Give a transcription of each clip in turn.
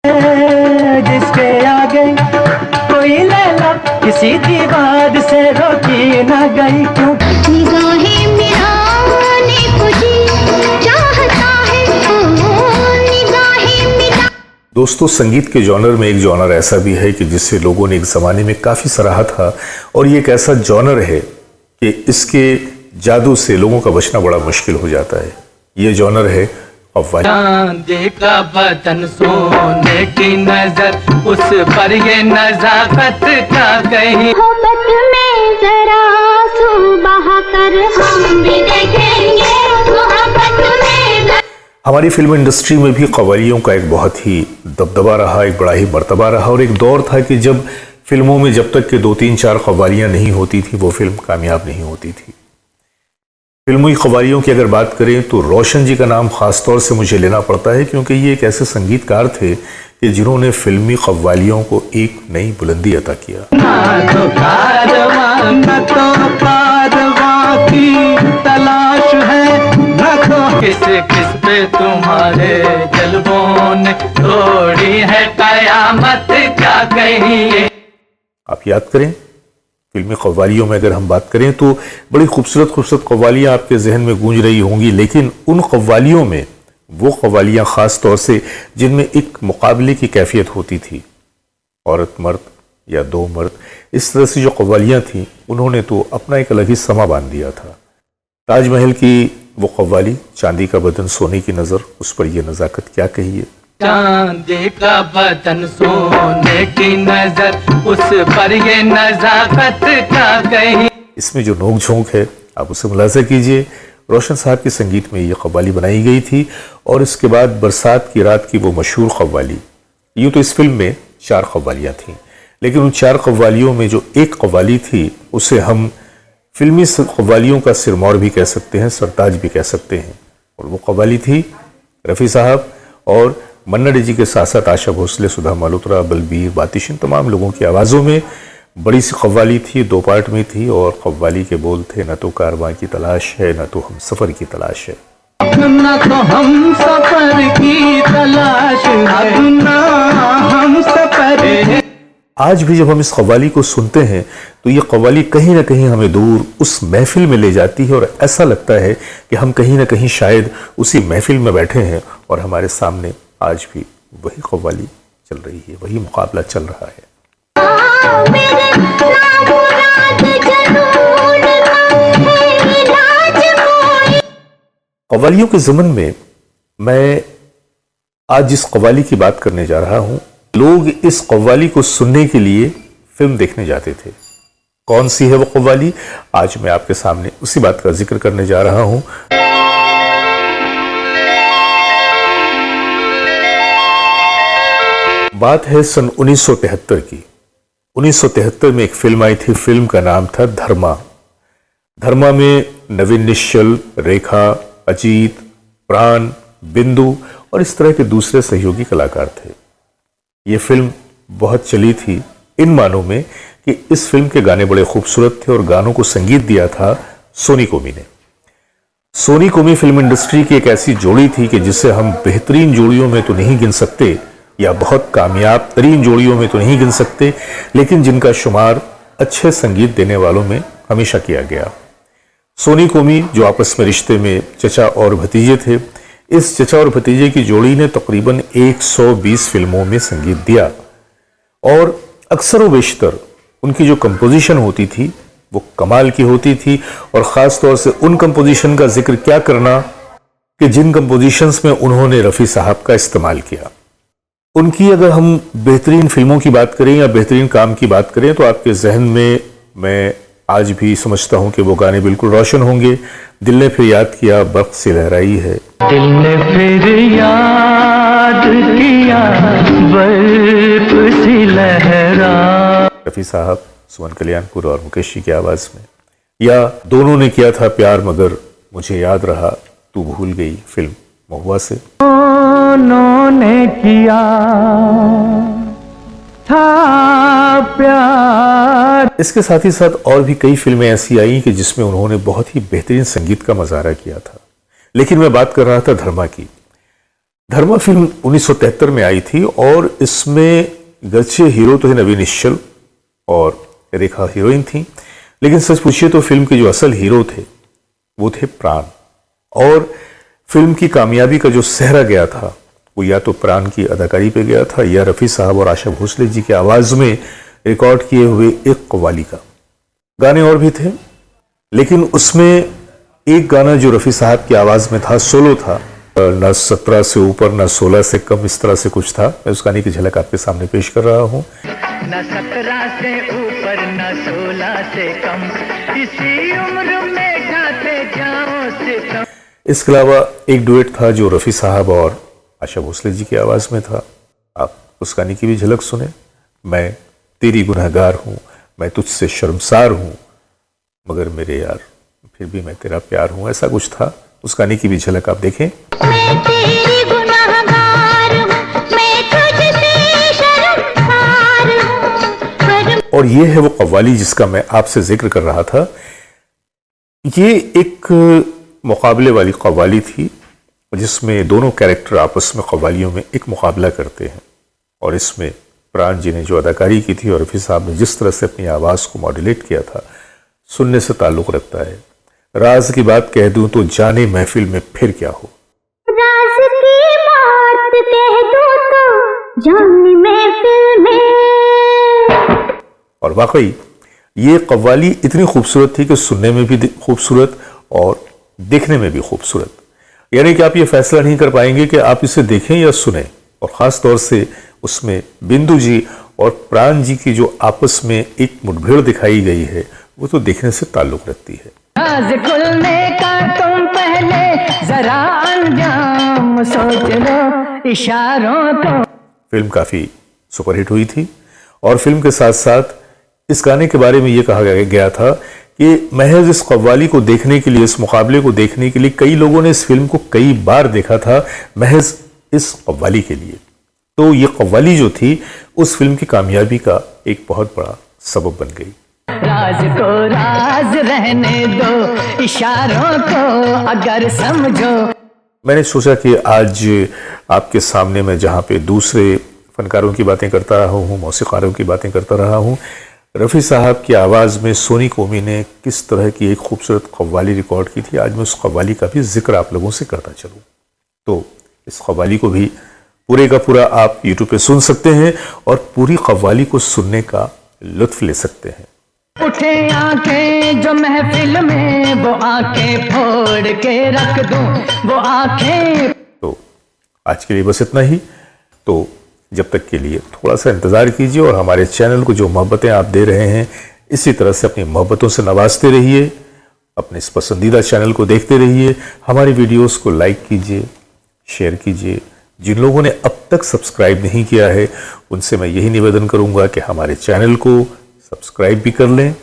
जिसके आगे कोई लैला किसी दीवार से रोकी न गई क्यों निगाहें मिलाने को जी चाहता है निगाहें मिला। दोस्तों, संगीत के जॉनर में एक जॉनर ऐसा भी है कि जिससे लोगों ने एक ज़माने में काफ़ी सराहा था, और ये एक ऐसा जॉनर है कि इसके जादू से लोगों का बचना बड़ा मुश्किल हो जाता है। ये जॉनर है कव्वाली। चांदी का बदन सोने की नजर उस पर ये नजाकत का कहीं मोहब्बत में जरा आंसू बहाकर हम भी देखेंगे मोहब्बत में। हमारी फिल्म इंडस्ट्री में भी कव्वालियों का एक बहुत ही दबदबा रहा, एक बड़ा ही मर्तबा रहा, और एक दौर था कि जब फिल्मों में जब तक कि 2-3-4 कव्वालियाँ नहीं होती थी वो फिल्म कामयाब नहीं होती थी। फिल्मी कव्वालियों की अगर बात करें तो रोशन जी का नाम ख़ास तौर से मुझे लेना पड़ता है, क्योंकि ये एक ऐसे संगीतकार थे कि जिन्होंने फिल्मी कव्वालियों को एक नई बुलंदी अता किया। ना तो कारवां न तो कारवां की तलाश है, न तो किस पे तुम्हारे जल्बों ने तोड़ी है कयामत क्या कहिए। आप याद करें, फिल्मी कव्वालियों में अगर हम बात करें तो बड़ी खूबसूरत खूबसूरत कव्वालियाँ आपके जहन में गूंज रही होंगी, लेकिन उन कव्वालियों में वो कव्वालियाँ ख़ास तौर से जिनमें एक मुकाबले की कैफियत होती थी, औरत मर्द या दो मर्द, इस तरह से जो कव्वालियाँ थीं उन्होंने तो अपना एक अलग ही समा बांध दिया था। ताजमहल की वो कव्वाली, चांदी का बदन सोने की नज़र, उस पर यह नज़ाकत क्या कहिए। चांदी का बदन सोने की नजर उस पर ये नजाकत का कहीं। इसमें जो नोक झोंक है आप उसे मुलाजा कीजिए। रोशन साहब के संगीत में ये कव्वाली बनाई गई थी, और इसके बाद बरसात की रात की वो मशहूर कव्वाली। यूँ तो इस फिल्म में 4 कव्वालियाँ थीं, लेकिन उन 4 कव्वालियों में जो एक कव्वाली थी उसे हम फिल्मी कव्वालियों का सिरमौर भी कह सकते हैं, सरताज भी कह सकते हैं। और वो कव्वाली थी रफ़ी साहब और मन्ना डे जी के साथ साथ आशा भोसले, सुधा मल्होत्रा, बलबीर, बातिश, इन तमाम लोगों की आवाज़ों में बड़ी सी कव्वाली थी, 2 पार्ट में थी, और कव्वाली के बोल थे, न तो कारवां की तलाश है न तो हम सफ़र की तलाश है। न तो हम सफर की तलाश है, न हम सफर है। आज भी जब हम इस कव्वाली को सुनते हैं तो ये कव्वाली कहीं ना कहीं हमें दूर उस महफिल में ले जाती है, और ऐसा लगता है कि हम कहीं ना कहीं शायद उसी महफिल में बैठे हैं और हमारे सामने आज भी वही कव्वाली चल रही है, वही मुकाबला चल रहा है। कव्वालियों के ज़मन में मैं आज जिस कव्वाली की बात करने जा रहा हूं, लोग इस कव्वाली को सुनने के लिए फिल्म देखने जाते थे। कौन सी है वो कव्वाली, आज मैं आपके सामने उसी बात का जिक्र करने जा रहा हूं। बात है सन 1973 की। 1973 में एक फिल्म आई थी, फिल्म का नाम था धर्मा। धर्मा में नवीन निश्चल, रेखा, अजीत, प्राण, बिंदु और इस तरह के दूसरे सहयोगी कलाकार थे। ये फिल्म बहुत चली थी इन मानों में कि इस फिल्म के गाने बड़े खूबसूरत थे, और गानों को संगीत दिया था सोनी कोमी ने। सोनी कोमी फिल्म इंडस्ट्री की एक ऐसी जोड़ी थी कि जिसे हम बेहतरीन जोड़ियों में तो नहीं गिन सकते, या बहुत कामयाब तरीन जोड़ियों में तो नहीं गिन सकते, लेकिन जिनका शुमार अच्छे संगीत देने वालों में हमेशा किया गया। सोनी कोमी जो आपस में रिश्ते में चचा और भतीजे थे, इस चचा और भतीजे की जोड़ी ने तकरीबन 120 फिल्मों में संगीत दिया, और अक्सर व बेशतर उनकी जो कंपोजिशन होती थी वो कमाल की होती थी। और ख़ास तौर से उन कंपोजिशन का जिक्र क्या करना कि जिन कंपोजिशंस में उन्होंने रफ़ी साहब का इस्तेमाल किया। उनकी अगर हम बेहतरीन फिल्मों की बात करें या बेहतरीन काम की बात करें तो आपके जहन में मैं आज भी समझता हूं कि वो गाने बिल्कुल रोशन होंगे। दिल ने फिर याद किया, बर्फ से लहराई है। दिल ने फिर याद किया, बर्फ सी लहरा। रफ़ी साहब, सुमन कल्याणपुर और मुकेश जी की आवाज़ में। या दोनों ने किया था प्यार मगर मुझे याद रहा तू भूल गई, फिल्म महुआ से। उन्होंने किया था प्यार। इसके साथ ही साथ और भी कई फिल्में ऐसी आई कि जिसमें उन्होंने बहुत ही बेहतरीन संगीत का मुजाहरा किया था, लेकिन मैं बात कर रहा था धर्मा की। धर्मा फिल्म 1973 में आई थी और इसमें गर्चे हीरो तो थे नवीन निश्चल और रेखा हीरोइन थी, लेकिन सच पूछिए तो फिल्म के जो असल हीरो थे वो थे प्राण। और फिल्म की कामयाबी का जो सेहरा गया था वो या तो प्राण की अदाकारी पे गया था या रफ़ी साहब और आशा भोसले जी की आवाज़ में रिकॉर्ड किए हुए एक कव्वाली का। गाने और भी थे, लेकिन उसमें एक गाना जो रफ़ी साहब की आवाज़ में था, सोलो था, न 17 से ऊपर न 16 से कम, इस तरह से कुछ था। मैं उस गाने की झलक आपके सामने पेश कर रहा हूँ। न 17 से ऊपर न 16 से कम, इसी उम्र में गाते जाओ सितम। इसके अलावा एक डुएट था जो रफ़ी साहब और आशा भोसले जी की आवाज़ में था। आप उस गाने की भी झलक सुने। मैं तेरी गुनहगार हूँ, मैं तुझसे शर्मसार हूँ, मगर मेरे यार फिर भी मैं तेरा प्यार हूँ, ऐसा कुछ था। उस गाने की भी झलक आप देखें। मैं तेरी गुनहगार हूँ, मैं तुझसे शर्मसार हूँ। और ये है वो कव्वाली जिसका मैं आपसे जिक्र कर रहा था। ये एक मुकाबले वाली कव्वाली थी जिसमें दोनों कैरेक्टर आपस में कव्वालियों में एक मुकाबला करते हैं, और इसमें प्राण जी ने जो अदाकारी की थी और रफ़ी साहब ने जिस तरह से अपनी आवाज़ को मॉड्यूलेट किया था, सुनने से ताल्लुक़ रखता है। राज की बात कह दूं तो जाने महफिल में फिर क्या हो, राज की बात कह दूं तो जाने महफिल में। और वाकई ये कव्वाली इतनी खूबसूरत थी कि सुनने में भी खूबसूरत और देखने में भी खूबसूरत। यानी कि आप ये फैसला नहीं कर पाएंगे कि आप इसे देखें या सुने। और ख़ास तौर से उसमें बिंदु जी और प्राण जी की जो आपस में एक मुठभेड़ दिखाई गई है वो तो देखने से ताल्लुक़ रखती है। राज खुलने का तुम पहले जरा अंजाम सोच लो, इशारों को। फिल्म काफ़ी सुपरहिट हुई थी और फिल्म के साथ साथ इस गाने के बारे में ये कहा गया था कि महज इस कव्वाली को देखने के लिए, इस मुकाबले को देखने के लिए कई लोगों ने इस फिल्म को कई बार देखा था, महज इस कव्वाली के लिए। तो ये कव्वाली जो थी उस फिल्म की कामयाबी का एक बहुत बड़ा सबब बन गई। राज को राज रहने दो, इशारों को अगर समझो। मैंने सोचा कि आज आपके सामने मैं जहाँ पे दूसरे फनकारों की बातें करता रहा हूँ, मौसीकारों की बातें करता रहा हूँ, रफ़ी साहब की आवाज़ में सोनी कोमी ने किस तरह की एक खूबसूरत कव्वाली रिकॉर्ड की थी, आज मैं उस कव्वाली का भी जिक्र आप लोगों से करता चलूँ। तो इस कव्वाली को भी पूरे का पूरा आप यूट्यूब पे सुन सकते हैं और पूरी कव्वाली को सुनने का लुत्फ़ ले सकते हैं। उठे आंखें जो महफिल में, वो आंखें फोड़ के रख दूं, वो आंखें। तो आज के लिए बस इतना ही। तो जब तक के लिए थोड़ा सा इंतज़ार कीजिए और हमारे चैनल को जो मोहब्बतें आप दे रहे हैं इसी तरह से अपनी मोहब्बतों से नवाजते रहिए। अपने इस पसंदीदा चैनल को देखते रहिए, हमारी वीडियोस को लाइक कीजिए, शेयर कीजिए। जिन लोगों ने अब तक सब्सक्राइब नहीं किया है उनसे मैं यही निवेदन करूंगा कि हमारे चैनल को सब्सक्राइब भी कर लें।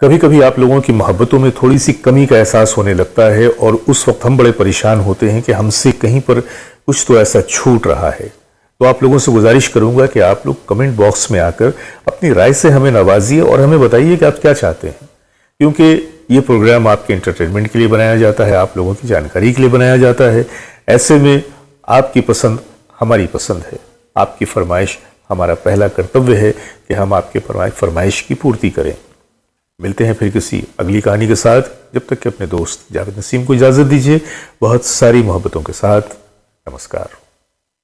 कभी कभी आप लोगों की मोहब्बतों में थोड़ी सी कमी का एहसास होने लगता है और उस वक्त हम बड़े परेशान होते हैं कि हमसे कहीं पर कुछ तो ऐसा छूट रहा है। तो आप लोगों से गुजारिश करूंगा कि आप लोग कमेंट बॉक्स में आकर अपनी राय से हमें नवाजिए और हमें बताइए कि आप क्या चाहते हैं, क्योंकि ये प्रोग्राम आपके एंटरटेनमेंट के लिए बनाया जाता है, आप लोगों की जानकारी के लिए बनाया जाता है। ऐसे में आपकी पसंद हमारी पसंद है, आपकी फरमाइश हमारा पहला कर्तव्य है कि हम आपके फरमाइश की पूर्ति करें। मिलते हैं फिर किसी अगली कहानी के साथ। जब तक कि अपने दोस्त जावेद नसीम को इजाज़त दीजिए बहुत सारी मोहब्बतों के साथ। नमस्कार।